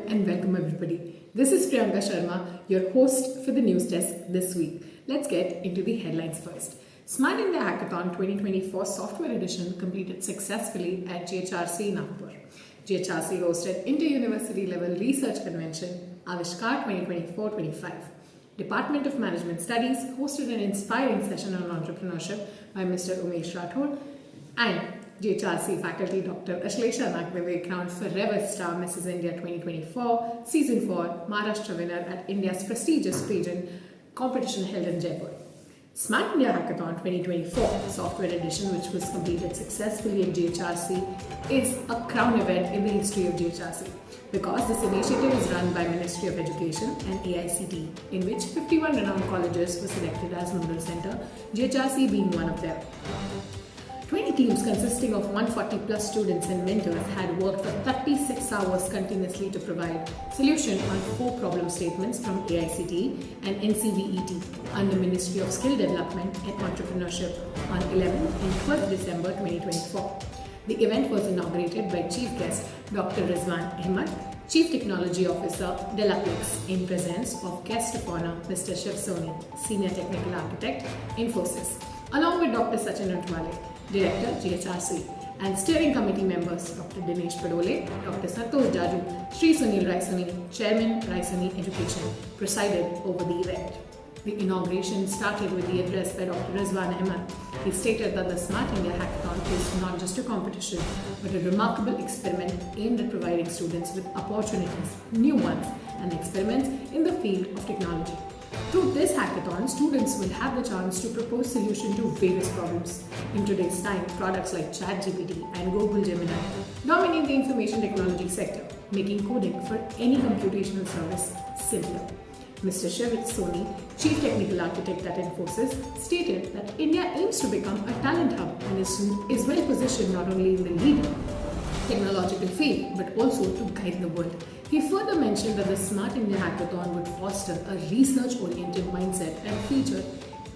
and welcome everybody. This is Priyanka Sharma, your host for the News Desk this week. Let's get into the headlines first. Smart India Hackathon 2024 Software Edition completed successfully at GHRC Nagpur. GHRC hosted Inter-University Level Research Convention Avishkar 2024-25. Department of Management Studies hosted an inspiring session on entrepreneurship by Mr. Umesh Rathod, and GHRC faculty Dr. Ashlesha Nagvivek crowned Forever Star Mrs. India 2024 Season 4 Maharashtra winner at India's prestigious pageant competition held in Jaipur. Smart India Hackathon 2024 Software Edition, which was completed successfully at GHRC, is a crown event in the history of GHRC because this initiative is run by Ministry of Education and AICTE, in which 51 renowned colleges were selected as nodal center, GHRC being one of them. 20 teams consisting of 140 plus students and mentors had worked for 36 hours continuously to provide solution on 4 problem statements from AICTE and NCVET under Ministry of Skill Development and Entrepreneurship on 11th and 12th December 2024. The event was inaugurated by Chief Guest Dr. Rizwan Ahmed, Chief Technology Officer Delaplex, in presence of Guest of Honor Mr. Shiv Soni, Senior Technical Architect, Infosys, along with Dr. Sachin Untwale, Director GHRC, and steering committee members Dr. Dinesh Padole, Dr. Santosh Jaju, Sri Sunil Raisoni, Chairman Raisoni Education, presided over the event. The inauguration started with the address by Dr. Rizwan Ahmed. He stated that the Smart India Hackathon is not just a competition, but a remarkable experiment aimed at providing students with opportunities, new ones, and experiments in the field of technology. Through this hackathon, students will have the chance to propose solutions to various problems. In today's time, products like ChatGPT and Google Gemini dominate the information technology sector, making coding for any computational service simpler. Mr. Shiv Soni, Chief Technical Architect at Infosys, stated that India aims to become a talent hub and is well positioned not only in the lead technological field but also to guide the world. He further mentioned that the Smart India Hackathon would foster a research-oriented mindset and feature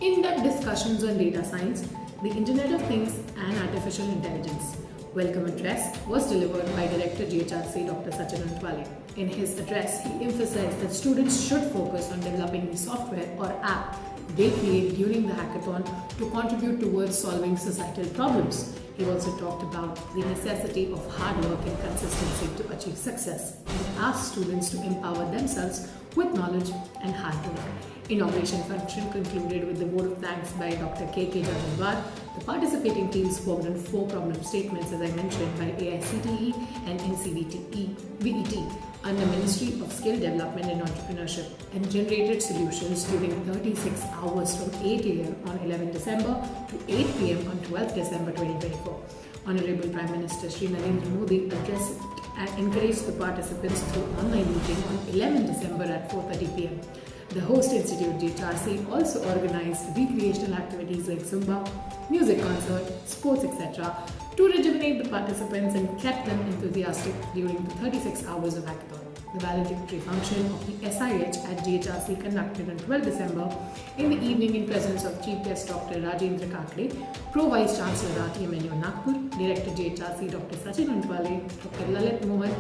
in-depth discussions on data science, the Internet of Things, and artificial intelligence. Welcome address was delivered by Director GHRC Dr. Sachin Untwale. In his address, he emphasized that students should focus on developing the software or app they create during the hackathon to contribute towards solving societal problems. He also talked about the necessity of hard work and consistency to achieve success and asked students to empower themselves with knowledge and hard work. Inauguration function concluded with the vote of thanks by Dr. K.K. Jajawar. The participating teams worked on 4 problem statements, as I mentioned, by AICTE and NCVET under Ministry of Skill Development and Entrepreneurship, and generated solutions during 36 hours from 8 a.m. on 11 December to 8 p.m. on 12 December 2024. Honorable Prime Minister Shri Narendra Modi addressed and encouraged the participants through online meeting on 11 December at 4:30 p.m. The host institute GHRC also organized recreational activities like Zumba, music concert, sports, etc. to rejuvenate the participants and kept them enthusiastic during the 36 hours of hackathon. The valedictory function of the SIH at GHRC conducted on 12 December in the evening in presence of Chief Guest Dr. Rajendra Kakade, Pro Vice Chancellor RTMNU Nagpur, Director GHRC Dr. Sachin Untwale, Dr. Lalit Mohan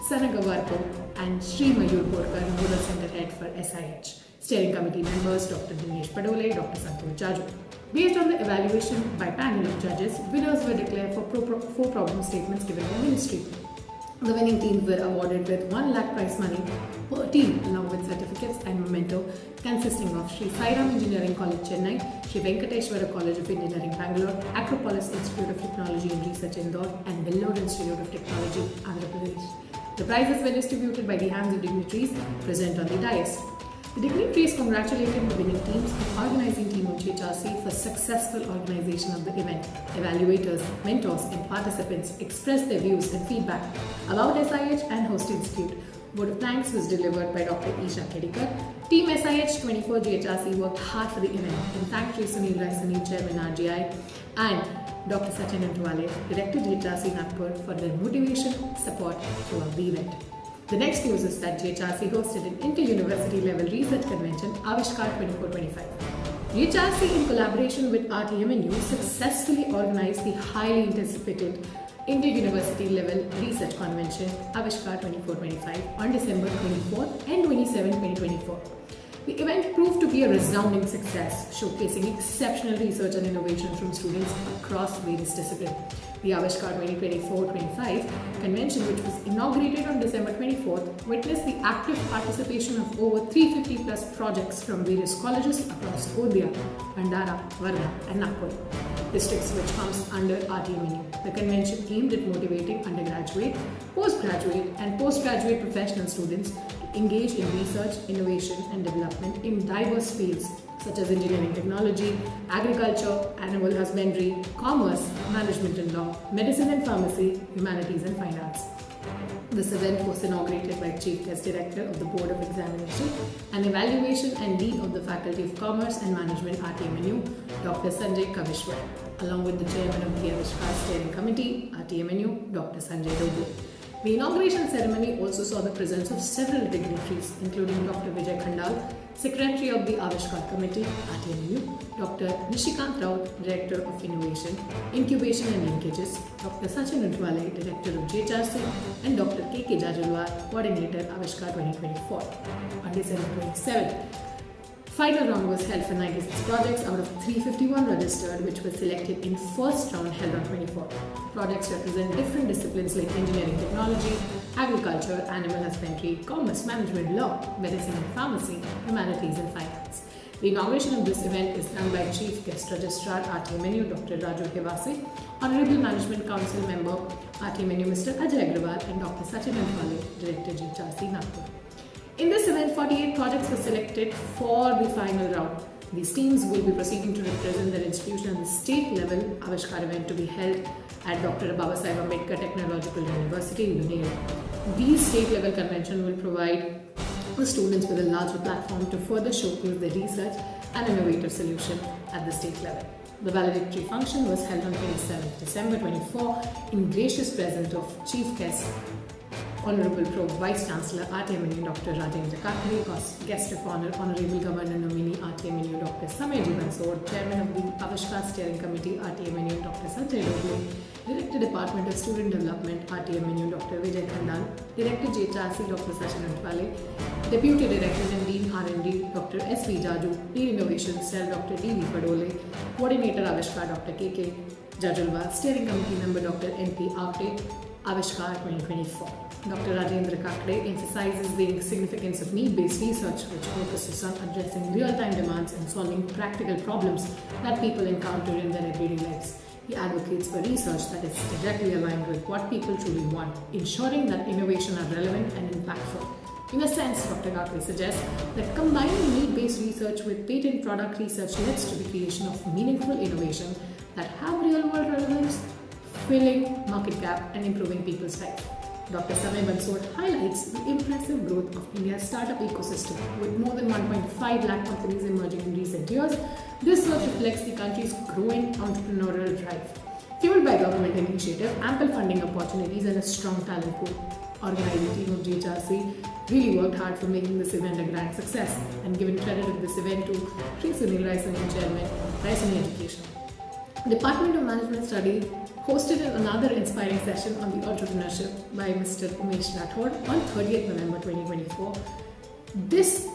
Sanagavarko, and Sri Mayur Porkar, Nodal Center Head for SIH. Steering committee members Dr. Dinesh Padole, Dr. Santosh Jaju. Based on the evaluation by panel of judges, winners were declared for 4 problem statements given by Ministry. The winning teams were awarded with 1 lakh prize money per team, along with certificates and memento consisting of Sri Sai Ram Engineering College, Chennai, Sri Venkateshwara College of Engineering, Bangalore, Acropolis Institute of Technology and Research, Indore, and Vellore Institute of Technology, Andhra Pradesh. The prizes were distributed by the hands of dignitaries present on the dais. The dignitaries congratulated the winning teams and organizing team of GHRC for successful organization of the event. Evaluators, mentors, and participants expressed their views and feedback about SIH and Host Institute. Vote of thanks was delivered by Dr. Isha Kedikar. Team SIH 24 GHRC worked hard for the event and thanked Sri Sunil Raisoni, Chairman RGI, and Dr. Sachin Untwale, Director GHRC Nagpur, for their motivation, support throughout the event. The next news is that GHRC hosted an inter-university level research convention, Avishkar 24-25. GHRC, in collaboration with RTMNU, successfully organized the highly anticipated Inter-University Level Research Convention, Avishkar 24-25 on December 24th and 27, 2024. The event proved to be a resounding success, showcasing exceptional research and innovation from students across various disciplines. The Avishkar 2024-25 convention, which was inaugurated on December 24th, witnessed the active participation of over 350 plus projects from various colleges across Kodhia, Bhandara, Varna and Nagpur districts, which comes under RTMNU. The convention aimed at motivating undergraduate, postgraduate and postgraduate professional students to engage in research, innovation and development in diverse fields such as engineering technology, agriculture, animal husbandry, commerce, management and law, medicine and pharmacy, humanities and fine arts. This event was inaugurated by Chief Guest Director of the Board of Examination and Evaluation and Dean of the Faculty of Commerce and Management RTMNU, Dr. Sanjay Kavishwar, along with the Chairman of the Avishkar Steering Committee, RTMNU, Dr. Sanjay Doble. The inauguration ceremony also saw the presence of several dignitaries, including Dr. Vijay Khandal, Secretary of the Avishkar Committee, RTMNU, Dr. Nishikant Raut, Director of Innovation, Incubation and Linkages, Dr. Sachin Untwale, Director of JHRC, and Dr. K.K. Jajalwar, Coordinator, Avishkar 2024. On December 27th, final round was held for 96 projects out of 351 registered, which were selected in first round held on 24th. Projects represent different disciplines like engineering technology, agriculture, animal husbandry, commerce, management, law, medicine and pharmacy, humanities and fine arts. The inauguration of this event is done by Chief Guest Registrar RTMNU Dr. Raju Hevase, Honorable Management Council Member RTMNU Mr. Ajay Agrawal and Dr. Sachin Untwale, Director JHRC Nagpur. In this event, 48 projects were selected for the final round. These teams will be proceeding to represent their institution at the state level Avishkar event to be held at Dr. Babasaheb Ambedkar Technological University, UNED. These state level convention will provide the students with a larger platform to further showcase their research and innovative solution at the state level. The valedictory function was held on 27th December 24 in gracious presence of Chief Guest Honorable Pro Vice Chancellor RTMNU Dr. Rajendra Kakade, Guest of Honor Honorable Governor Nominee RTMNU Dr. Samay Bansod, Chairman of the Avishkar Steering Committee RTMNU Dr. Sanjay Doble, Director Department of Student Development RTMNU Dr. Vijay Khandal, Director JHRC Dr. Sachin Untwale, Deputy Director and Dean R&D Dr. S.V. Jaju, Dean Innovation Cell Dr. D.V. Padole, Coordinator Avishkar Dr. K.K. Jajalwar, Steering Committee Member Dr. N.P. Avte, Avishkar 2024. Dr. Rajendra Kakade emphasizes the significance of need-based research, which focuses on addressing real-time demands and solving practical problems that people encounter in their everyday lives. He advocates for research that is directly aligned with what people truly want, ensuring that innovation are relevant and impactful. In a sense, Dr. Kakade suggests that combining need-based research with patent product research leads to the creation of meaningful innovation that have real-world relevance, filling market gap and improving people's lives. Dr. Samay Bansod highlights the impressive growth of India's startup ecosystem, with more than 1.5 lakh companies emerging in recent years. This surge reflects the country's growing entrepreneurial drive. Fueled by government initiative, ample funding opportunities and a strong talent pool, organizing team of JHRC really worked hard for making this event a grand success, and given credit of this event to Sri Sunil Raisani, Chairman, Raisani Education. Department of Management Studies hosted another inspiring session on the entrepreneurship by Mr. Umesh Rathod on 30th November 2024. This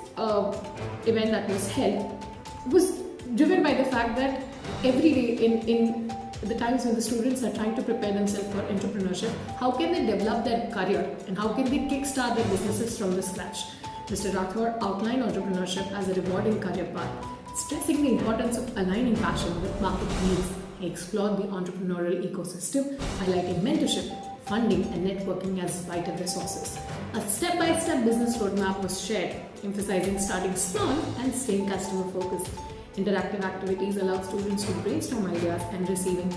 event that was held was driven by the fact that every day in the times when the students are trying to prepare themselves for entrepreneurship, how can they develop their career and how can they kickstart their businesses from the scratch? Mr. Rathod outlined entrepreneurship as a rewarding career path, stressing the importance of aligning passion with market needs. He explored the entrepreneurial ecosystem, highlighting mentorship, funding and networking as vital resources. A step-by-step business roadmap was shared, emphasizing starting small and staying customer-focused. Interactive activities allow students to brainstorm ideas and receiving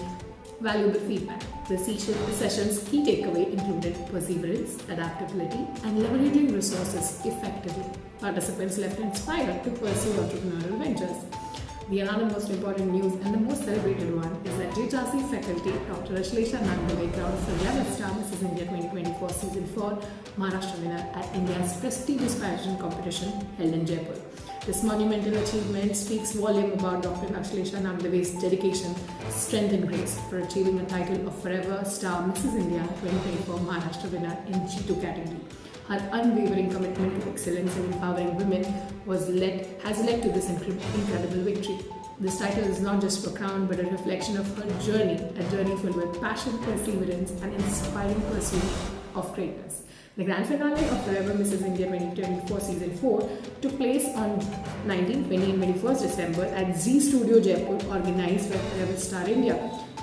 valuable feedback. The session's key takeaway included perseverance, adaptability, and leveraging resources effectively. Participants left inspired to pursue entrepreneurial ventures. The another most important news and the most celebrated one is that JHRC faculty Dr. Ashlesha Nagdave crowned Faryaba Star Mrs. India 2024 Season 4 Maharashtra winner at India's prestigious pageant competition held in Jaipur. This monumental achievement speaks volume about Dr. Ashlesha Nagdeve's dedication, strength and grace for achieving a title of Forever Star Mrs. India 2024 Maharashtra winner in G2 category. Her unwavering commitment to excellence in empowering women has led to this incredible victory. This title is not just for crown but a reflection of her journey, a journey filled with passion, perseverance and inspiring pursuit of greatness. The grand finale of Forever Mrs. India 2024 Season 4 took place on 19, 20 and 21st December at Z Studio Jaipur, organized by Forever Star India,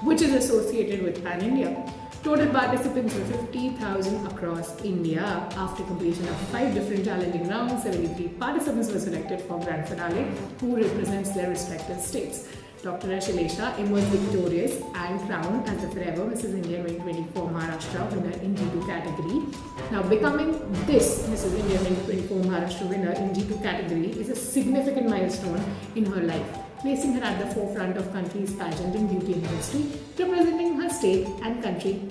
which is associated with Pan India. Total participants were 50,000 across India. After completion of 5 different challenging rounds, 73 participants were selected for grand finale, who represents their respective states. Dr. Ashlesha emerged victorious and crowned as the Forever Mrs. India 2024 Maharashtra winner in G2 category. Now, becoming this Mrs. India 2024 Maharashtra winner in G2 category is a significant milestone in her life, placing her at the forefront of country's pageant and beauty industry, representing her state and country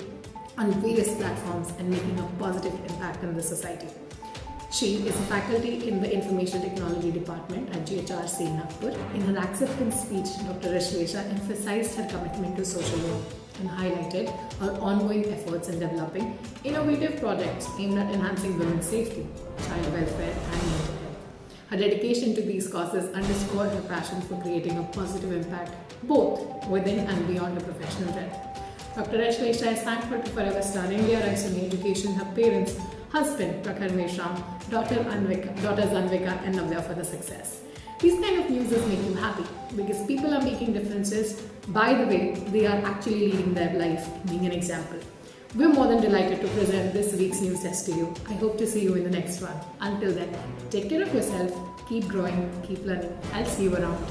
on various platforms and making a positive impact on the society. She is a faculty in the Information Technology Department at GHRC Nagpur. In her acceptance speech, Dr. Ashlesha emphasized her commitment to social work and highlighted her ongoing efforts in developing innovative projects aimed at enhancing women's safety, child welfare and mental health. Her dedication to these causes underscored her passion for creating a positive impact both within and beyond her professional realm. Dr. Ashlesha is thankful to Forever Star India, Raisoni Education, her parents, husband Prakhar Meshram, daughters Anvika and Navya for the success. These kind of news make you happy because people are making differences. By the way, they are actually leading their life, being an example. We're more than delighted to present this week's news test to you. I hope to see you in the next one. Until then, take care of yourself, keep growing, keep learning. I'll see you around.